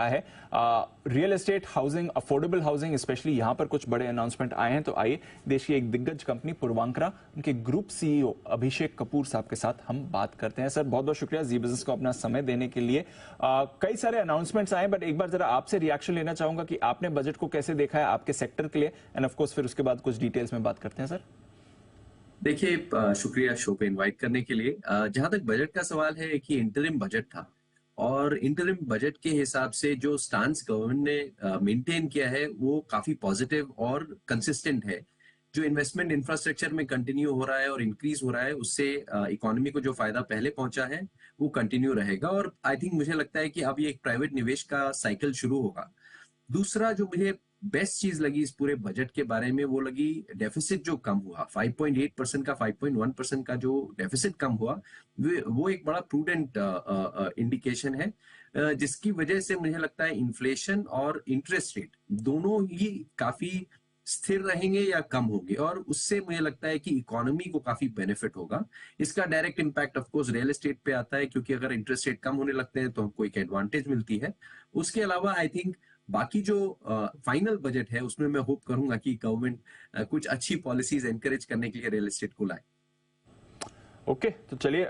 है real estate housing, affordable housing, specially यहां पर कुछ बड़े अनाउंसमेंट आए हैं। तो आइए देश की एक दिग्गज कंपनी पूर्वांकरा, उनके ग्रुप सीईओ अभिषेक कपूर साहब के साथ हम बात करते हैं। सर, बहुत बहुत शुक्रिया जी बिजनेस को अपना समय देने के लिए। कई सारे अनाउंसमेंट्स आए, बट एक बार जरा आपसे रिएक्शन लेना चाहूंगा कि आपने बजट को कैसे देखा है आपके सेक्टर के लिए, एंड ऑफ कोर्स फिर उसके बाद कुछ डिटेल्स में बात करते हैं। सर देखिए, शुक्रिया शो पे इनवाइट करने के लिए। जहां तक बजट का सवाल है कि इंटरिम बजट था और इंटरिम बजट के हिसाब से जो स्टांस गवर्नमेंट ने मेंटेन किया है वो काफी पॉजिटिव और कंसिस्टेंट है। जो इन्वेस्टमेंट इंफ्रास्ट्रक्चर में कंटिन्यू हो रहा है और इंक्रीज हो रहा है, उससे इकोनॉमी को जो फायदा पहले पहुंचा है वो कंटिन्यू रहेगा। और आई थिंक मुझे लगता है कि अब ये एक प्राइवेट निवेश का साइकिल शुरू होगा। दूसरा जो मुझे बेस्ट चीज लगी इस पूरे बजट के बारे में वो लगी डेफिसिट जो कम हुआ, 5.8% का 5.1% का जो डेफिसिट कम हुआ, वो एक बड़ा प्रूडेंट इंडिकेशन है, जिसकी वजह से मुझे लगता है इन्फ्लेशन और इंटरेस्ट रेट दोनों ही काफी स्थिर रहेंगे या कम होंगे, और उससे मुझे लगता है कि इकोनॉमी को काफी बेनिफिट होगा। इसका direct impact of course real estate पे आता है, क्योंकि अगर इंटरेस्ट रेट कम होने लगते हैं तो हमको एक एडवांटेज मिलती है। उसके अलावा आई थिंक बाकी जो फाइनल बजट है उसमें मैं होप करूंगा कि गवर्नमेंट कुछ अच्छी पॉलिसीज एनकरेज करने के लिए रियल एस्टेट को लाए। ओके, तो चलिए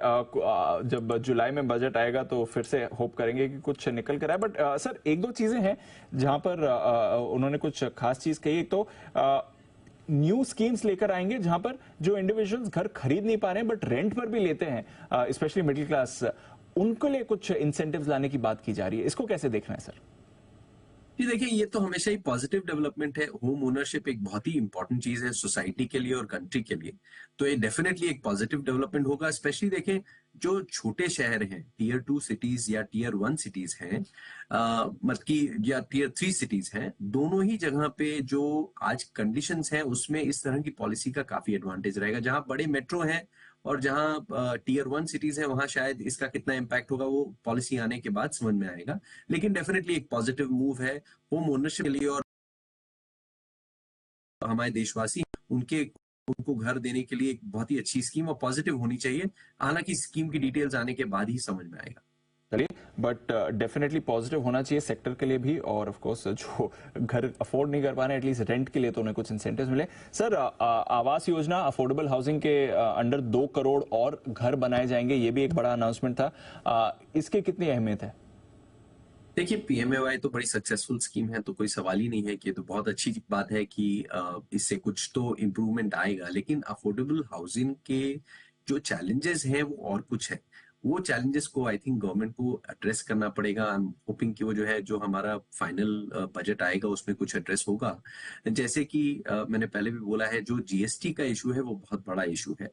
जब जुलाई में बजट आएगा तो फिर से होप करेंगे कि कुछ निकल कर आए। बट सर, एक दो चीजें हैं जहां पर उन्होंने कुछ खास चीज कही। तो न्यू स्कीम्स लेकर आएंगे जहां पर जो इंडिविजुअल्स घर खरीद नहीं पा रहे हैं बट रेंट पर भी लेते हैं, स्पेशली मिडिल क्लास, उनके लिए कुछ इंसेंटिव्स लाने की बात की जा रही है। इसको कैसे देखना है सर? जी देखिए, ये तो हमेशा ही पॉजिटिव डेवलपमेंट है। होम ओनरशिप एक बहुत ही इंपॉर्टेंट चीज है सोसाइटी के लिए और कंट्री के लिए, तो ये डेफिनेटली एक पॉजिटिव डेवलपमेंट होगा। स्पेशली देखें, जो छोटे शहर हैं, टीयर 2 सिटीज या टीयर 1 सिटीज हैं, मतलब कि या टीयर 3 सिटीज हैं, दोनों ही जगह पे जो आज कंडीशंस हैं उसमें इस तरह की पॉलिसी का काफी एडवांटेज रहेगा। जहां बड़े मेट्रो हैं और जहां टीयर 1 सिटीज है, वहां शायद इसका कितना इम्पैक्ट होगा वो पॉलिसी आने के बाद समझ में आएगा। लेकिन डेफिनेटली एक पॉजिटिव मूव है होम ओनरशिप के लिए, और हमारे देशवासी उनको घर देने के लिए एक बहुत ही अच्छी स्कीम और पॉजिटिव होनी चाहिए। हालांकि स्कीम की डिटेल्स आने के बाद ही समझ में आएगा। चलिए, बट डेफिनेटली पॉजिटिव होना चाहिए सेक्टर के लिए भी, और ऑफ कोर्स जो घर अफोर्ड नहीं कर पा रहे हैं एटलीस्ट रेंट के लिए तो उन्हें कुछ इंसेंटिव्स मिले। Sir, Awas Yojana, affordable housing के अंडर 2 करोड़ और घर बनाए जाएंगे, ये भी एक बड़ा अनाउंसमेंट था। इसकी कितनी अहमियत है? देखिए, पीएमएवाई तो बड़ी सक्सेसफुल स्कीम है, तो कोई सवाल ही नहीं है कि ये तो बहुत अच्छी बात है कि इससे कुछ तो इम्प्रूवमेंट आएगा। लेकिन अफोर्डेबल हाउसिंग के जो चैलेंजेस हैं वो और कुछ है। वो चैलेंजेस को आई थिंक गवर्नमेंट को एड्रेस करना पड़ेगा। आई एम होपिंग कि वो जो है, जो हमारा फाइनल बजट आएगा उसमें कुछ एड्रेस होगा। जैसे कि मैंने पहले भी बोला है, जो जीएसटी का इशू है वो बहुत बड़ा इशू है।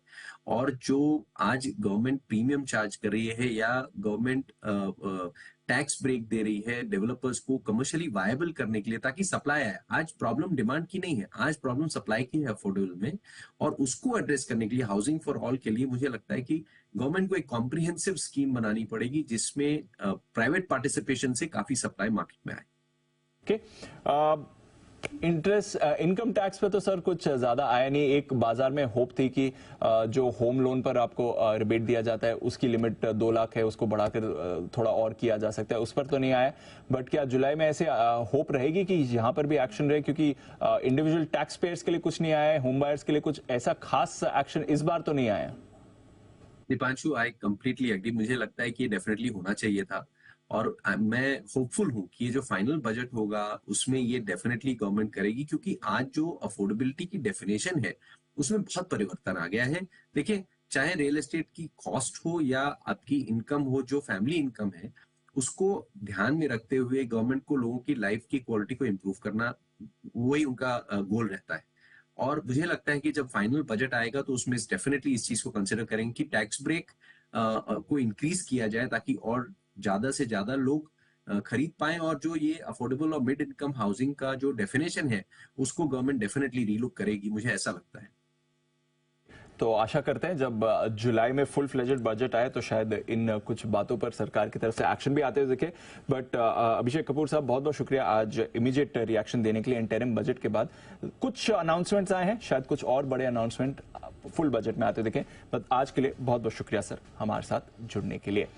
और जो आज गवर्नमेंट प्रीमियम चार्ज कर रही है या गवर्नमेंट टैक्स ब्रेक दे रही है डेवलपर्स को कमर्शियली वायबल करने के लिए, ताकि सप्लाई आए। आज प्रॉब्लम डिमांड की नहीं है, आज प्रॉब्लम सप्लाई की है अफोर्डेबल में, और उसको एड्रेस करने के लिए हाउसिंग फॉर ऑल के लिए मुझे लगता है कि गवर्नमेंट को एक कॉम्प्रिहेंसिव स्कीम बनानी पड़ेगी जिसमें प्राइवेट पार्टिसिपेशन से काफी सप्लाई मार्केट में आए। ओके, इंटरेस्ट इनकम टैक्स पे तो सर कुछ ज्यादा आया नहीं। एक बाजार में होप थी कि जो होम लोन पर आपको रिबेट दिया जाता है उसकी लिमिट 2 लाख है, उसको बढ़ाकर थोड़ा और किया जा सकता है, उस पर तो नहीं आया। बट क्या जुलाई में ऐसे होप रहेगी कि यहाँ पर भी एक्शन रहे, क्योंकि इंडिविजुअल टैक्स पेयर्स के लिए कुछ नहीं आया है, होम बायर्स के लिए कुछ ऐसा खास एक्शन इस बार तो नहीं आया? Deepanshu, I completely agree. मुझे लगता है कि ये डेफिनेटली होना चाहिए था, और मैं होपफुल हूं कि ये जो फाइनल बजट होगा उसमें ये डेफिनेटली गवर्नमेंट करेगी, क्योंकि आज जो अफोर्डेबिलिटी की डेफिनेशन है उसमें बहुत परिवर्तन आ गया है। देखिए, चाहे रियल एस्टेट की कॉस्ट हो या आपकी इनकम हो, जो फैमिली इनकम है, उसको ध्यान में रखते हुए गवर्नमेंट को लोगों की लाइफ की क्वालिटी को इम्प्रूव करना, वही उनका गोल रहता है। और मुझे लगता है कि जब फाइनल बजट आएगा तो उसमें डेफिनेटली इस चीज को कंसिडर करेंगे कि टैक्स ब्रेक को इंक्रीज किया जाए, ताकि और ज्यादा से ज्यादा लोग खरीद पाएं। और जो ये अफोर्डेबल और मिड इनकम हाउसिंग का जो डेफिनेशन है उसको गवर्नमेंट डेफिनेटली रीलुक करेगी, मुझे ऐसा लगता है। तो आशा करते हैं जब जुलाई में फुल फ्लेजेड बजट आए तो शायद इन कुछ बातों पर सरकार की तरफ से एक्शन भी आते हुए दिखे। बट अभिषेक कपूर साहब, बहुत बहुत शुक्रिया आज इमीडिएट रिएक्शन देने के लिए। इंटरिम बजट के बाद कुछ अनाउंसमेंट्स आए हैं, शायद कुछ और बड़े अनाउंसमेंट फुल बजट में आते दिखे। बट आज के लिए बहुत बहुत शुक्रिया सर हमारे साथ जुड़ने के लिए।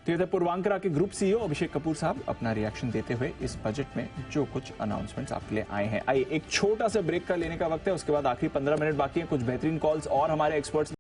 तो ये थे पूर्वांकरा के ग्रुप सीईओ अभिषेक कपूर साहब अपना रिएक्शन देते हुए इस बजट में जो कुछ अनाउंसमेंट्स आपके लिए आए हैं। आइए एक छोटा सा ब्रेक का लेने का वक्त है, उसके बाद आखिरी 15 मिनट बाकी है, कुछ बेहतरीन कॉल्स और हमारे एक्सपर्ट्स